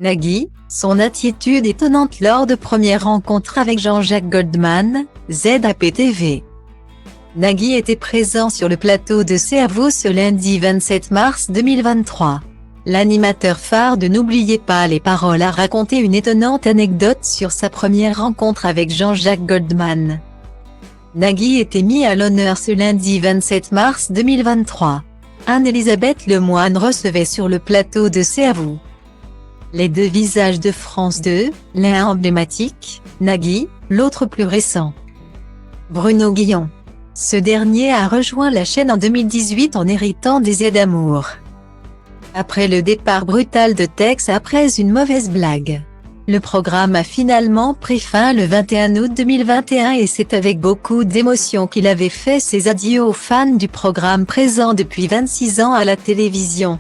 Nagui, son attitude étonnante lors de première rencontre avec Jean-Jacques Goldman, ZAP-TV. Nagui était présent sur le plateau de C'est à vous ce lundi 27 mars 2023. L'animateur phare de N'oubliez pas les paroles a raconté une étonnante anecdote sur sa première rencontre avec Jean-Jacques Goldman. Nagui était mis à l'honneur ce lundi 27 mars 2023. Anne-Elisabeth Lemoine recevait sur le plateau de C'est à vous les deux visages de France 2, l'un emblématique, Nagui, l'autre plus récent, Bruno Guillon. Ce dernier a rejoint la chaîne en 2018 en héritant des aides d'amour. Après le départ brutal de Tex après une mauvaise blague, le programme a finalement pris fin le 21 août 2021 et c'est avec beaucoup d'émotion qu'il avait fait ses adieux aux fans du programme présent depuis 26 ans à la télévision.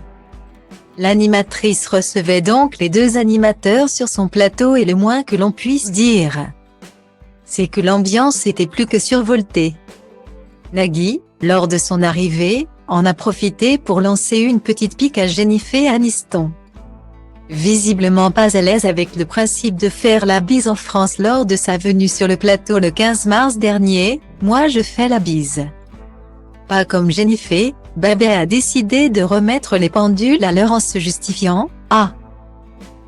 L'animatrice recevait donc les deux animateurs sur son plateau et le moins que l'on puisse dire, c'est que l'ambiance était plus que survoltée. Nagui, lors de son arrivée, en a profité pour lancer une petite pique à Jennifer Aniston. Visiblement pas à l'aise avec le principe de faire la bise en France lors de sa venue sur le plateau le 15 mars dernier, « Moi je fais la bise. Pas comme Jennifer, Babet a décidé de remettre les pendules à l'heure en se justifiant, « Ah.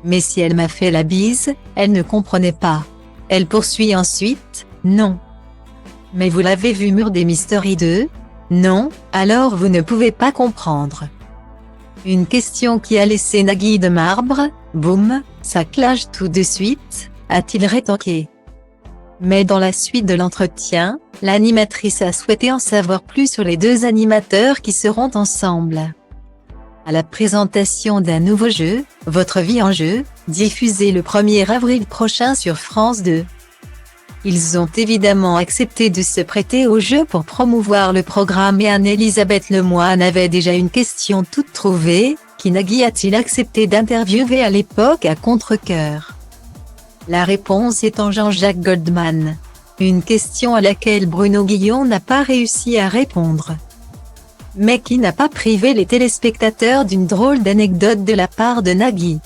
Mais si elle m'a fait la bise, elle ne comprenait pas. » Elle poursuit ensuite, « Non. Mais vous l'avez vu Murder Mystery 2 ? Non, alors vous ne pouvez pas comprendre. » Une question qui a laissé Nagui de marbre, « Boum, ça clash tout de suite », a-t-il rétorqué. Mais dans la suite de l'entretien, l'animatrice a souhaité en savoir plus sur les deux animateurs qui seront ensemble. À la présentation d'un nouveau jeu, Votre vie en jeu, diffusé le 1er avril prochain sur France 2. Ils ont évidemment accepté de se prêter au jeu pour promouvoir le programme et Anne-Elisabeth Lemoine avait déjà une question toute trouvée, qui Nagui a-t-il accepté d'interviewer à l'époque à contre-cœur? La réponse étant Jean-Jacques Goldman. Une question à laquelle Bruno Guillon n'a pas réussi à répondre. Mais qui n'a pas privé les téléspectateurs d'une drôle d'anecdote de la part de Nagui.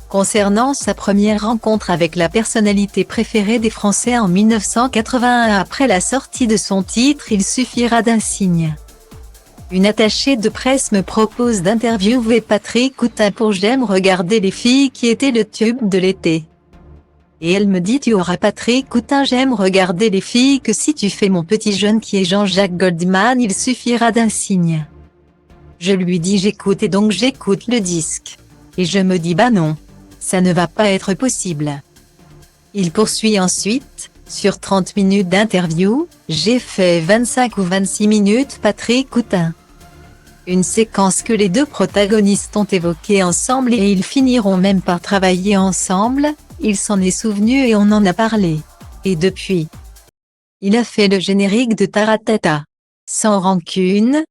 Concernant sa première rencontre avec la personnalité préférée des Français en 1981 après la sortie de son titre Il suffira d'un signe. Une attachée de presse me propose d'interviewer Patrick Coutin pour J'aime regarder les filles qui était le tube de l'été. Et elle me dit tu auras Patrick Coutin J'aime regarder les filles que si tu fais mon petit jeune qui est Jean-Jacques Goldman il suffira d'un signe. Je lui dis j'écoute et donc j'écoute le disque. Et je me dis bah non. Ça ne va pas être possible. Il poursuit ensuite, sur 30 minutes d'interview, j'ai fait 25 ou 26 minutes Patrick Coutin. Une séquence que les deux protagonistes ont évoquée ensemble et ils finiront même par travailler ensemble, il s'en est souvenu et on en a parlé. Et depuis, il a fait le générique de Taratata. Sans rancune,